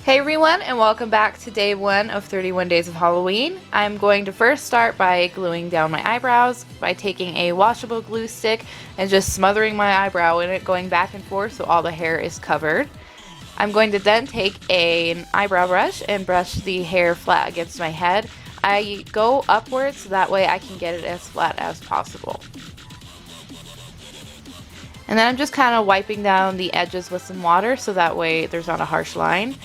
Hey everyone, and welcome back to day 1 of 31 Days of Halloween. I'm going to first start by gluing down my eyebrows by taking a washable glue stick and just smothering my eyebrow in it, going back and forth so all the hair is covered. I'm going to then take an eyebrow brush and brush the hair flat against my head. I go upwards so that way I can get it as flat as possible. And then I'm just kind of wiping down the edges with some water so that way there's not a harsh line.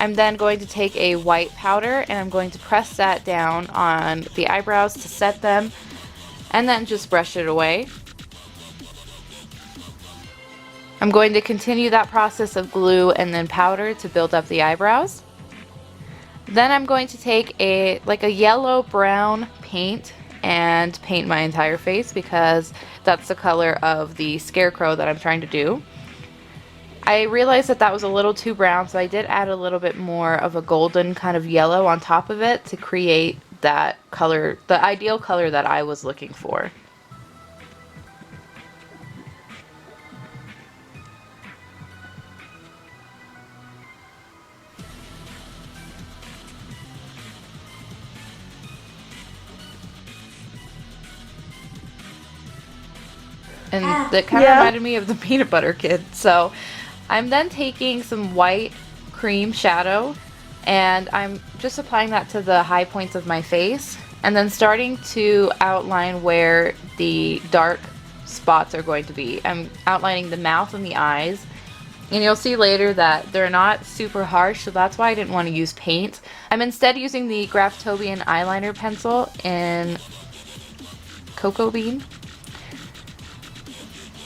I'm then going to take a white powder and I'm going to press that down on the eyebrows to set them and then just brush it away. I'm going to continue that process of glue and then powder to build up the eyebrows. Then I'm going to take a yellow brown paint and paint my entire face because that's the color of the Scarecrow that I'm trying to do. I realized that that was a little too brown, so I did add a little bit more of a golden kind of yellow on top of it to create that color, the ideal color that I was looking for. And that kind of reminded me of the peanut butter kid. So I'm then taking some white cream shadow and I'm just applying that to the high points of my face and then starting to outline where the dark spots are going to be. I'm outlining the mouth and the eyes, and you'll see later that they're not super harsh, so that's why I didn't want to use paint. I'm instead using the Graftobian eyeliner pencil in Cocoa Bean.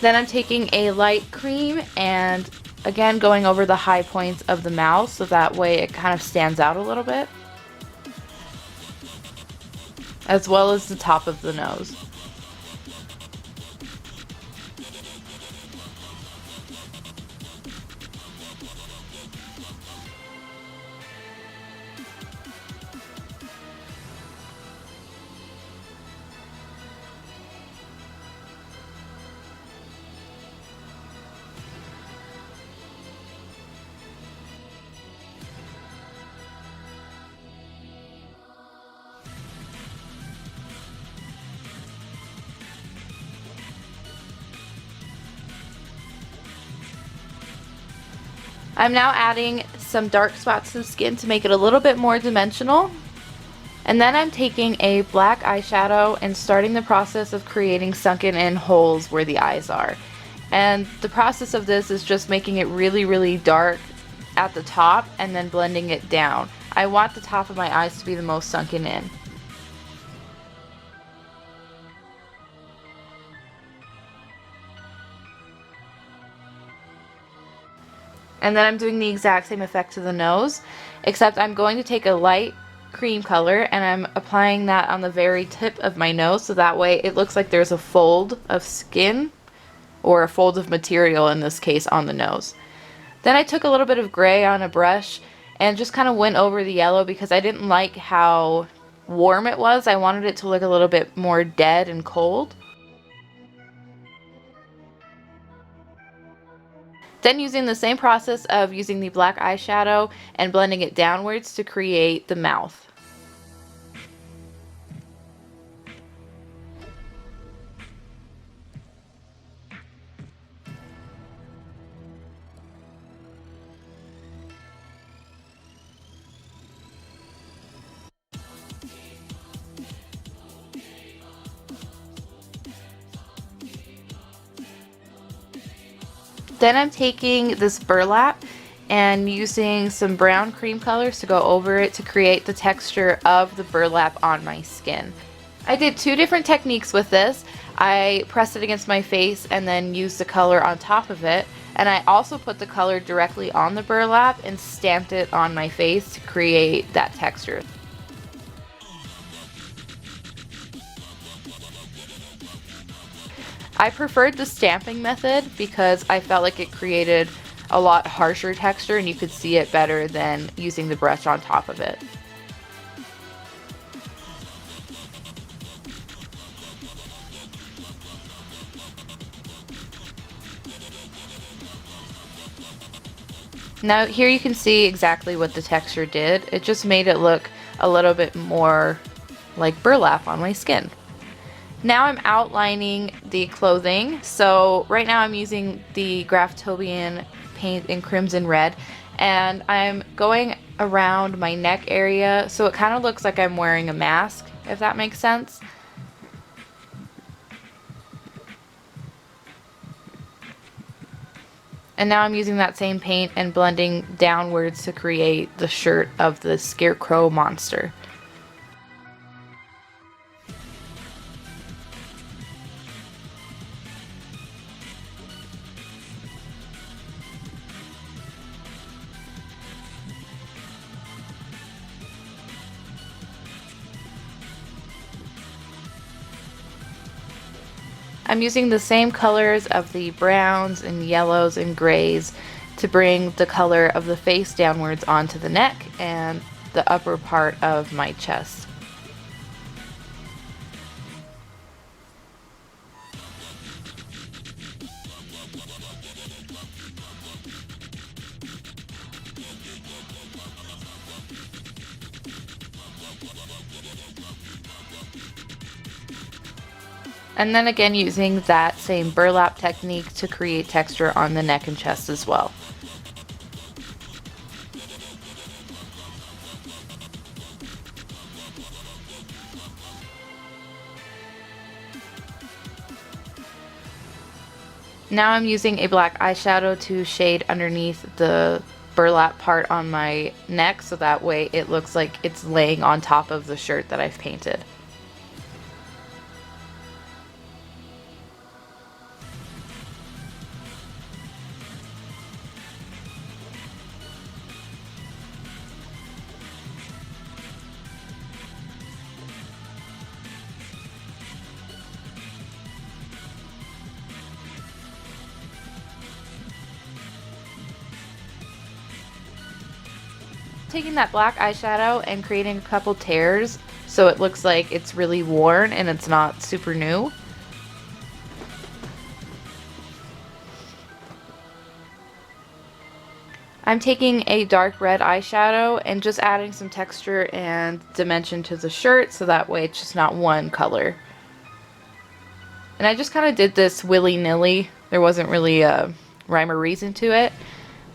Then I'm taking a light cream and again going over the high points of the mouth so that way it kind of stands out a little bit, as well as the top of the nose. I'm now adding some dark spots to the skin to make it a little bit more dimensional. And then I'm taking a black eyeshadow and starting the process of creating sunken in holes where the eyes are. And the process of this is just making it really, really dark at the top and then blending it down. I want the top of my eyes to be the most sunken in. And then I'm doing the exact same effect to the nose, except I'm going to take a light cream color and I'm applying that on the very tip of my nose so that way it looks like there's a fold of skin, or a fold of material in this case, on the nose. Then I took a little bit of gray on a brush and just kind of went over the yellow because I didn't like how warm it was. I wanted it to look a little bit more dead and cold. Then using the same process of using the black eyeshadow and blending it downwards to create the mouth. Then I'm taking this burlap and using some brown cream colors to go over it to create the texture of the burlap on my skin. I did 2 different techniques with this. I pressed it against my face and then used the color on top of it. And I also put the color directly on the burlap and stamped it on my face to create that texture. I preferred the stamping method because I felt like it created a lot harsher texture and you could see it better than using the brush on top of it. Now here you can see exactly what the texture did. It just made it look a little bit more like burlap on my skin. Now I'm outlining the clothing. So right now I'm using the Graftobian paint in Crimson Red, and I'm going around my neck area so it kind of looks like I'm wearing a mask, if that makes sense. And now I'm using that same paint and blending downwards to create the shirt of the Scarecrow monster. I'm using the same colors of the browns and yellows and grays to bring the color of the face downwards onto the neck and the upper part of my chest. And then again using that same burlap technique to create texture on the neck and chest as well. Now I'm using a black eyeshadow to shade underneath the burlap part on my neck so that way it looks like it's laying on top of the shirt that I've painted. Taking that black eyeshadow and creating a couple tears so it looks like it's really worn and it's not super new. I'm taking a dark red eyeshadow and just adding some texture and dimension to the shirt so that way it's just not one color. And I just kind of did this willy-nilly. There wasn't really a rhyme or reason to it.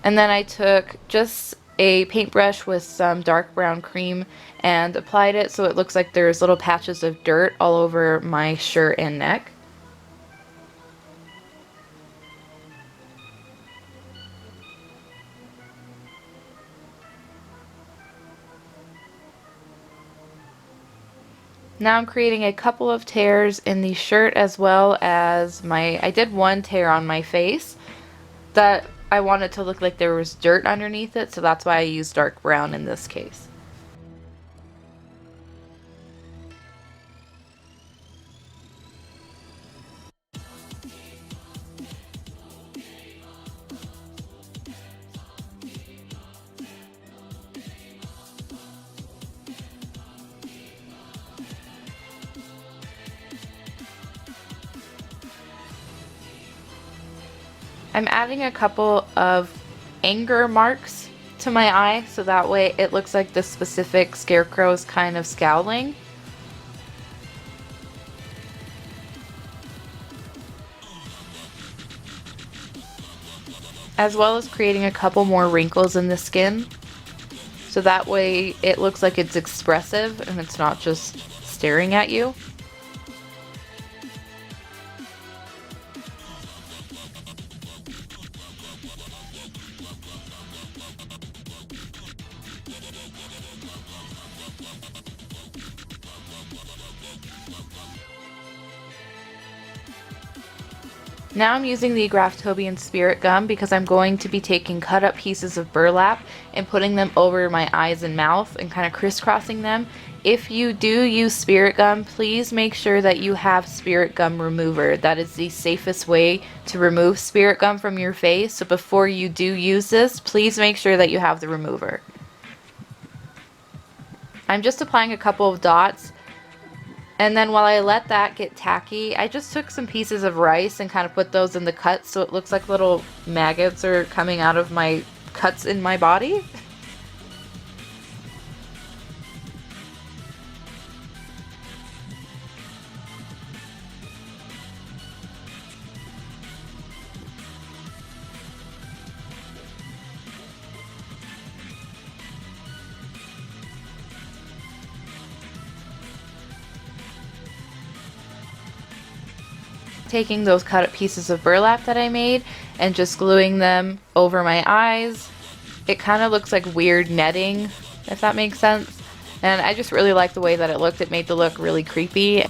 And then I took just a paintbrush with some dark brown cream and applied it so it looks like there's little patches of dirt all over my shirt and neck. Now I'm creating a couple of tears in the shirt as well as I did one tear on my face that I wanted to look like there was dirt underneath it, so that's why I used dark brown in this case. I'm adding a couple of anger marks to my eye so that way it looks like the specific Scarecrow is kind of scowling. As well as creating a couple more wrinkles in the skin so that way it looks like it's expressive and it's not just staring at you. Now I'm using the Graftobian spirit gum because I'm going to be taking cut up pieces of burlap and putting them over my eyes and mouth and kind of crisscrossing them. If you do use spirit gum, please make sure that you have spirit gum remover. That is the safest way to remove spirit gum from your face. So before you do use this, please make sure that you have the remover. I'm just applying a couple of dots. And then while I let that get tacky, I just took some pieces of rice and kind of put those in the cuts so it looks like little maggots are coming out of my cuts in my body. Taking those cut up pieces of burlap that I made and just gluing them over my eyes. It kind of looks like weird netting, if that makes sense. And I just really like the way that it looked. It made the look really creepy.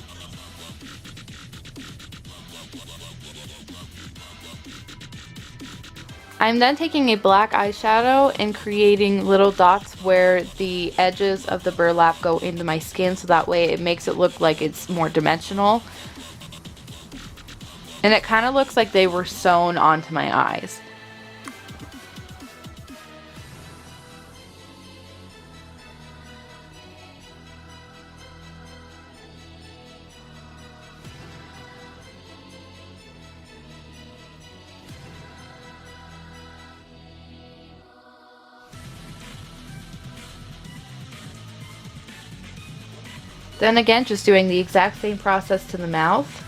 I'm then taking a black eyeshadow and creating little dots where the edges of the burlap go into my skin, so that way it makes it look like it's more dimensional. And it kind of looks like they were sewn onto my eyes. Then again, just doing the exact same process to the mouth.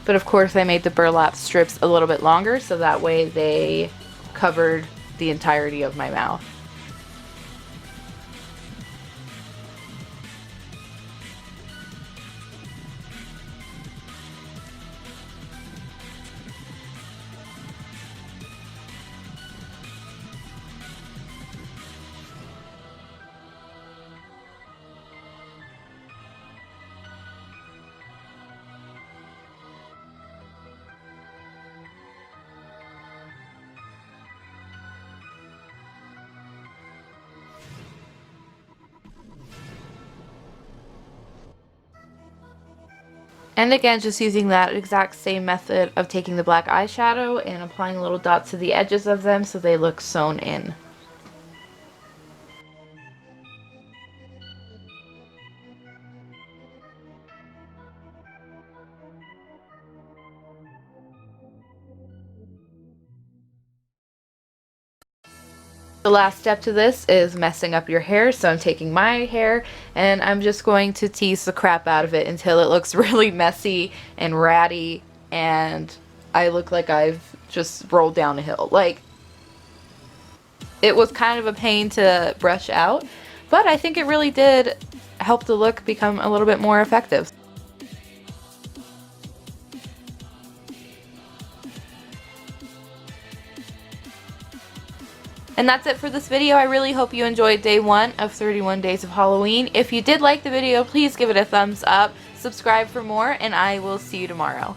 But of course I made the burlap strips a little bit longer so that way they covered the entirety of my mouth. And again, just using that exact same method of taking the black eyeshadow and applying little dots to the edges of them so they look sewn in. The last step to this is messing up your hair, so I'm taking my hair and I'm just going to tease the crap out of it until it looks really messy and ratty and I look like I've just rolled down a hill. Like, it was kind of a pain to brush out, but I think it really did help the look become a little bit more effective. And that's it for this video. I really hope you enjoyed day 1 of 31 Days of Halloween. If you did like the video, please give it a thumbs up, subscribe for more, and I will see you tomorrow.